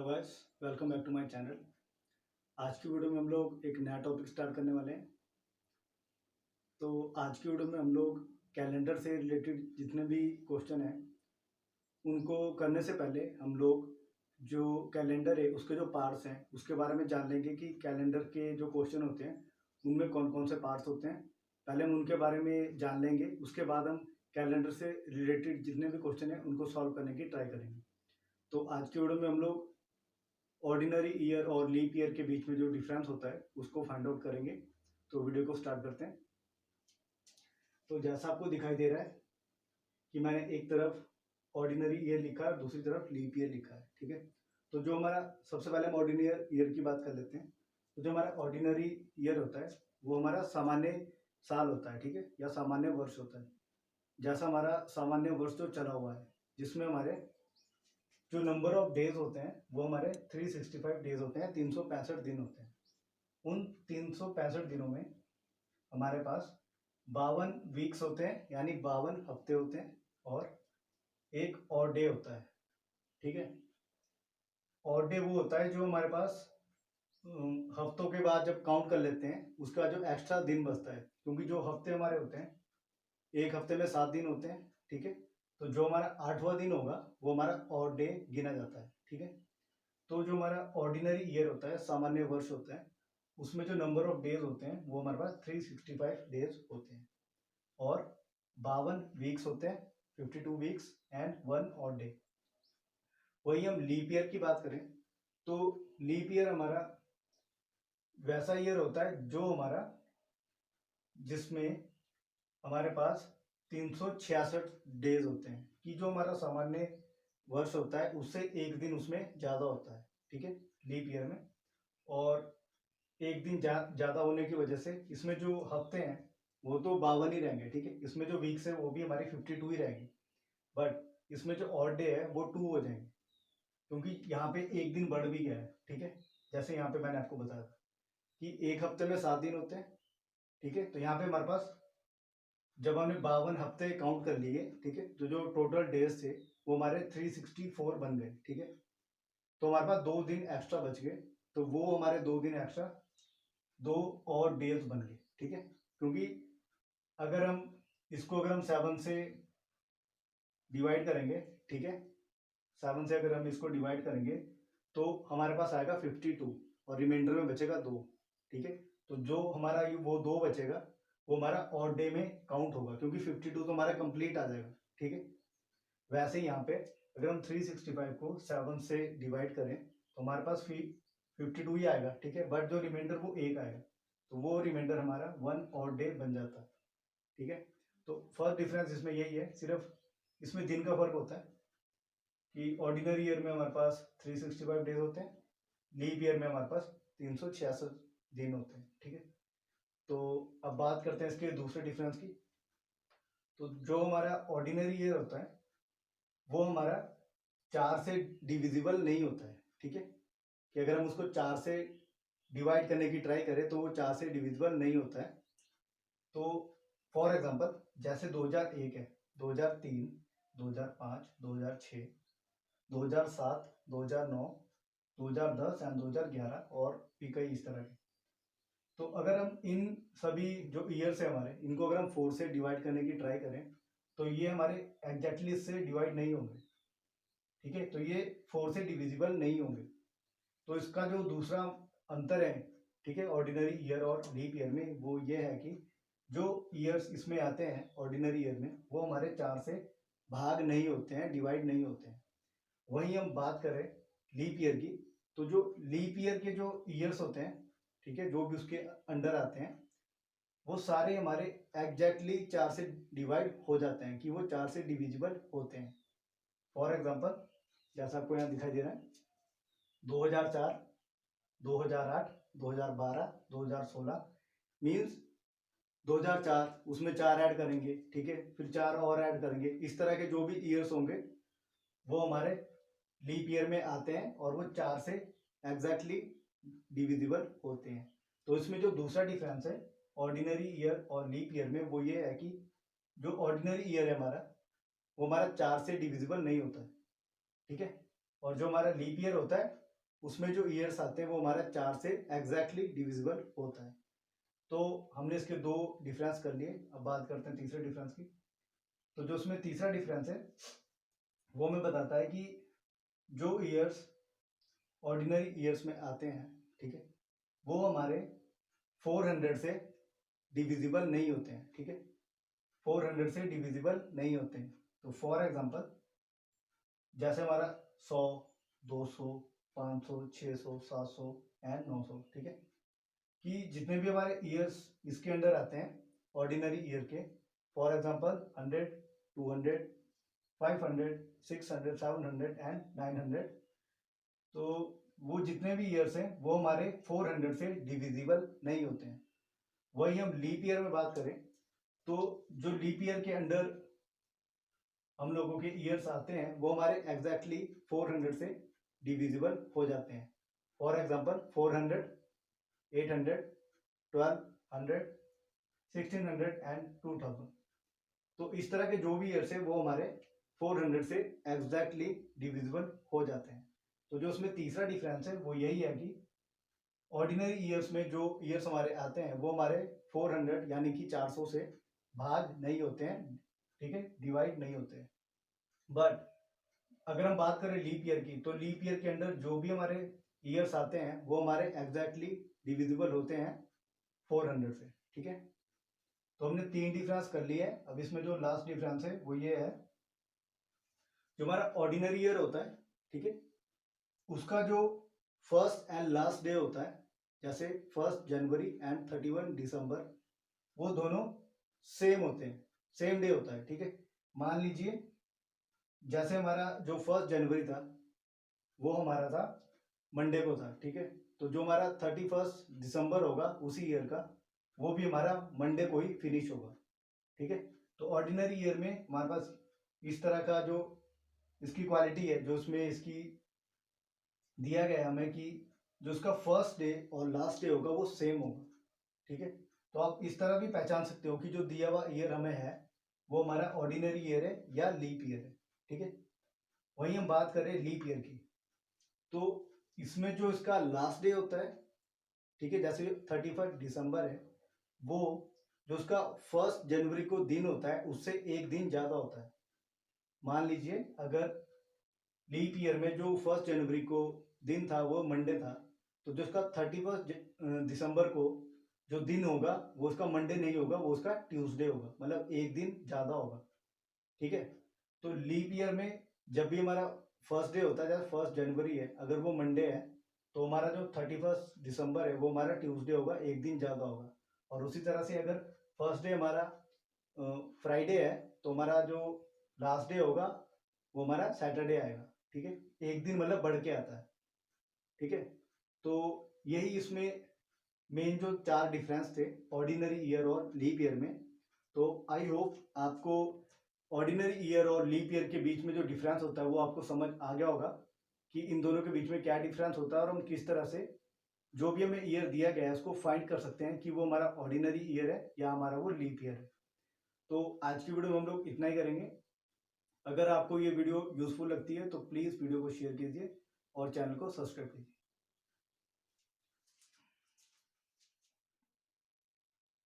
Guys, welcome back to my channel. आज की video में हम लोग एक नया टॉपिक स्टार्ट करने वाले हैं। तो आज की वीडियो में हम लोग कैलेंडर से रिलेटेड जितने भी क्वेश्चन हैं उनको करने से पहले हम लोग जो कैलेंडर है उसके जो पार्ट्स हैं उसके बारे में जान लेंगे कि कैलेंडर के जो क्वेश्चन होते हैं उनमें कौन कौन से पार्ट्स होते हैं। पहले हम उनके बारे में जान लेंगे, उसके बाद हम कैलेंडर से रिलेटेड जितने भी क्वेश्चन हैं उनको सॉल्व करने की ट्राई करेंगे। तो आज की वीडियो में हम लोग ऑर्डिनरी ईयर और लीप ईयर के बीच में जो डिफरेंस होता है उसको फाइंड आउट करेंगे। तो वीडियो को स्टार्ट करते हैं। तो जैसा आपको दिखाई दे रहा है कि मैंने एक तरफ ऑर्डिनरी ईयर लिखा है और दूसरी तरफ लीप ईयर लिखा है, ठीक है। तो जो हमारा सबसे पहले हम ऑर्डिनरी ईयर की बात कर लेते हैं। तो जो हमारा ऑर्डिनरी ईयर होता है वो हमारा सामान्य साल होता है, ठीक है, या सामान्य वर्ष होता है। जैसा हमारा सामान्य वर्ष जो चला हुआ है जिसमें हमारे जो नंबर ऑफ डेज होते हैं वो हमारे 365 डेज होते हैं, 365 दिन होते हैं। उन 365 दिनों में हमारे पास 52 वीक्स होते हैं, यानी 52 हफ्ते होते हैं, और एक और डे होता है, ठीक है। और डे वो होता है जो हमारे पास हफ्तों के बाद जब काउंट कर लेते हैं उसका जो एक्स्ट्रा दिन बचता है, क्योंकि जो हफ्ते हमारे होते हैं एक हफ्ते में 7 दिन होते हैं, ठीक है। तो जो हमारा 8वां दिन होगा वो हमारा और डे गिना जाता है, ठीक है। तो जो हमारा ऑर्डिनरी ईयर होता है, सामान्य वर्ष होता है, उसमें जो नंबर ऑफ डेज होते हैं वो हमारे पास 365 डेज होते हैं, और 52 वीक्स होते हैं, 52 वीक्स एंड 1 और डे। वही हम लीप ईयर की बात करें तो लीप ईयर हमारा वैसा ईयर होता है जो हमारा जिसमें हमारे पास 366 डेज होते हैं, कि जो हमारा सामान्य वर्ष होता है उससे एक दिन उसमें ज़्यादा होता है, ठीक है, लीप ईयर में। और एक दिन ज़्यादा होने की वजह से इसमें जो हफ्ते हैं वो तो 52 ही रहेंगे, ठीक है। इसमें जो वीक्स है वो भी हमारी 52 ही रहेंगी, बट इसमें जो और डे है वो 2 हो जाएंगे, क्योंकि यहाँ पे एक दिन बढ़ भी गया है, ठीक है। जैसे यहाँ पे मैंने आपको बताया था कि एक हफ्ते में 7 दिन होते हैं, ठीक है। तो यहाँ पे हमारे पास जब हमने 52 हफ्ते काउंट कर लिए, ठीक है, तो जो टोटल डेज थे वो हमारे 364 बन गए, ठीक है। तो हमारे पास 2 दिन एक्स्ट्रा बच गए, तो वो हमारे 2 दिन एक्स्ट्रा 2 और डेज बन गए, ठीक है। क्योंकि अगर हम 7 से डिवाइड करेंगे, ठीक है, 7 से अगर हम इसको डिवाइड करेंगे तो हमारे पास आएगा 52 और रिमाइंडर में बचेगा 2, ठीक है। तो जो हमारा ये वो 2 बचेगा वो हमारा और डे में काउंट होगा, क्योंकि 52 तो हमारा कंप्लीट आ जाएगा, ठीक है। वैसे ही यहाँ पे अगर हम 365 को 7 से डिवाइड करें तो हमारे पास 52 ही आएगा, ठीक है, बट जो रिमाइंडर वो 1 आएगा, तो वो रिमाइंडर हमारा 1 और डे बन जाता है, ठीक है। तो फर्स्ट डिफरेंस इसमें यही है, सिर्फ इसमें दिन का फर्क होता है कि ऑर्डिनरी ईयर में हमारे पास 365 डेज होते हैं, लीप ईयर में हमारे पास 366 दिन होते हैं, ठीक है। तो अब बात करते हैं इसके दूसरे डिफरेंस की। तो जो हमारा ऑर्डिनरी ईयर होता है वो हमारा 4 से डिविजिबल नहीं होता है, ठीक है। कि अगर हम उसको 4 से डिवाइड करने की ट्राई करें तो वो 4 से डिविजिबल नहीं होता है। तो फॉर एग्जांपल जैसे 2001 है, 2003, 2005, 2006, 2007, 2009, 2010 एंड 2011 और भी कई इस तरह के। तो अगर हम इन सभी जो ईयर्स है हमारे, इनको अगर हम 4 से डिवाइड करने की ट्राई करें तो ये हमारे एग्जैक्टली इससे डिवाइड नहीं होंगे, ठीक है। तो ये 4 से डिविजिबल नहीं होंगे। तो इसका जो दूसरा अंतर है, ठीक है, ऑर्डिनरी ईयर और लीप ईयर में, वो ये है कि जो ईयर्स इसमें आते हैं ऑर्डिनरी ईयर में वो हमारे 4 से भाग नहीं होते हैं, डिवाइड नहीं होते हैं। वहीं हम बात करें लीप ईयर की, तो जो लीप ईयर के जो ईयर्स होते हैं, ठीक है, जो भी उसके अंडर आते हैं वो सारे हमारे एग्जैक्टली 4 से डिवाइड हो जाते हैं, कि वो 4 से डिविजिबल होते हैं। फॉर एग्जाम्पल जैसा आपको यहाँ दिखाई दे रहा है 2004, 2008, 2012, 2016, मीन्स 2004 उसमें 4 ऐड करेंगे, ठीक है, फिर 4 और ऐड करेंगे। इस तरह के जो भी ईयर्स होंगे वो हमारे लीप ईयर में आते हैं और वो 4 से एग्जैक्टली डिविजिबल होते हैं। तो इसमें जो दूसरा डिफरेंस है ऑर्डिनरी ईयर और लीप ईयर में वो ये है कि जो ऑर्डिनरी ईयर है हमारा वो हमारा 4 से डिविजिबल नहीं होता है, ठीक है। और जो हमारा लीप ईयर होता है उसमें जो ईयर्स आते हैं वो हमारा 4 से एग्जैक्टली डिविजिबल होता है। तो हमने इसके 2 डिफरेंस कर लिए। अब बात करते हैं तीसरे डिफरेंस की। तो जो उसमें तीसरा डिफरेंस है वो हमें बताता है कि जो ईयर्स ऑर्डिनरी ईयर्स में आते हैं, ठीक है, वो हमारे 400 से डिविजिबल नहीं होते हैं, ठीक है, 400 से डिविजिबल नहीं होते हैं। तो फॉर एग्जांपल जैसे हमारा 100, 200, 500, 600, 700 एंड 900, ठीक है, कि जितने भी हमारे ईयर्स इसके अंडर आते हैं ऑर्डिनरी ईयर के, फॉर एग्जांपल 100, 200, 500, 600, 700 एंड 900, तो वो जितने भी ईयर्स हैं वो हमारे 400 से डिविजिबल नहीं होते हैं। वही हम लीप ईयर में बात करें तो जो लीप ईयर के अंडर हम लोगों के ईयर्स आते हैं वो हमारे एग्जैक्टली 400 से डिविजिबल हो जाते हैं। For example 400, 800, 1200, 1600 and 2000। तो इस तरह के जो भी ईयर्स है वो हमारे 400 से एग्जैक्टली डिविजिबल हो जाते हैं। तो जो उसमें तीसरा डिफरेंस है वो यही है कि ऑर्डिनरी ईयर्स में जो ईयर्स हमारे आते हैं वो हमारे 400 यानी कि 400 से भाग नहीं होते हैं, ठीक है, डिवाइड नहीं होते हैं। बट अगर हम बात करें लीप ईयर की, तो लीप ईयर के अंदर जो भी हमारे ईयर्स आते हैं वो हमारे एग्जैक्टली डिविजिबल होते हैं 400 से, ठीक है। तो हमने 3 डिफरेंस कर लिए। अब इसमें जो लास्ट डिफरेंस है वो ये है, जो हमारा ऑर्डिनरी ईयर होता है, ठीक है, उसका जो फर्स्ट एंड लास्ट डे होता है, जैसे 1 जनवरी एंड 31 दिसंबर, वो दोनों सेम होते हैं, सेम डे होता है, ठीक है। मान लीजिए जैसे हमारा जो 1 जनवरी था वो हमारा था मंडे को था, ठीक है, तो जो हमारा 31 दिसंबर होगा उसी ईयर का वो भी हमारा मंडे को ही फिनिश होगा, ठीक है। तो ऑर्डिनरी ईयर में हमारे पास इस तरह का जो इसकी क्वालिटी है, जो उसमें इसकी दिया गया है हमें कि जो उसका फर्स्ट डे और लास्ट डे होगा वो सेम होगा, ठीक है। तो आप इस तरह भी पहचान सकते हो कि जो दिया हुआ ईयर हमें है वो हमारा ऑर्डिनरी ईयर है या लीप ईयर है, ठीक है। वहीं हम बात करें लीप ईयर की, तो इसमें जो इसका लास्ट डे होता है, ठीक है, जैसे 31 दिसंबर है, वो जो उसका 1 जनवरी को दिन होता है उससे एक दिन ज्यादा होता है। मान लीजिए अगर लीप ईयर में जो 1 जनवरी को दिन था वो मंडे था, तो जो उसका 31 दिसंबर को जो दिन होगा वो उसका मंडे नहीं होगा, वो उसका ट्यूसडे होगा, मतलब एक दिन ज्यादा होगा, ठीक है। तो लीप ईयर में जब भी हमारा फर्स्ट डे होता है, जैसे 1 जनवरी है, अगर वो मंडे है तो हमारा जो 31 दिसंबर है वो हमारा ट्यूसडे होगा, एक दिन ज़्यादा होगा। और उसी तरह से अगर फर्स्ट डे हमारा फ्राइडे है तो हमारा जो लास्ट डे होगा वो हमारा सैटरडे आएगा, ठीक है, एक दिन मतलब बढ़ के आता है, ठीक है। तो यही इसमें मेन जो 4 डिफरेंस थे ऑर्डिनरी ईयर और लीप ईयर में। तो आई होप आपको ऑर्डिनरी ईयर और लीप ईयर के बीच में जो डिफरेंस होता है वो आपको समझ आ गया होगा कि इन दोनों के बीच में क्या डिफरेंस होता है और हम किस तरह से जो भी हमें ईयर दिया गया है उसको फाइंड कर सकते हैं कि वो हमारा ऑर्डिनरी ईयर है या हमारा वो लीप ईयर है। तो आज की वीडियो में हम लोग इतना ही करेंगे। अगर आपको ये वीडियो यूजफुल लगती है तो प्लीज़ वीडियो को शेयर कीजिए और चैनल को सब्सक्राइब कीजिए।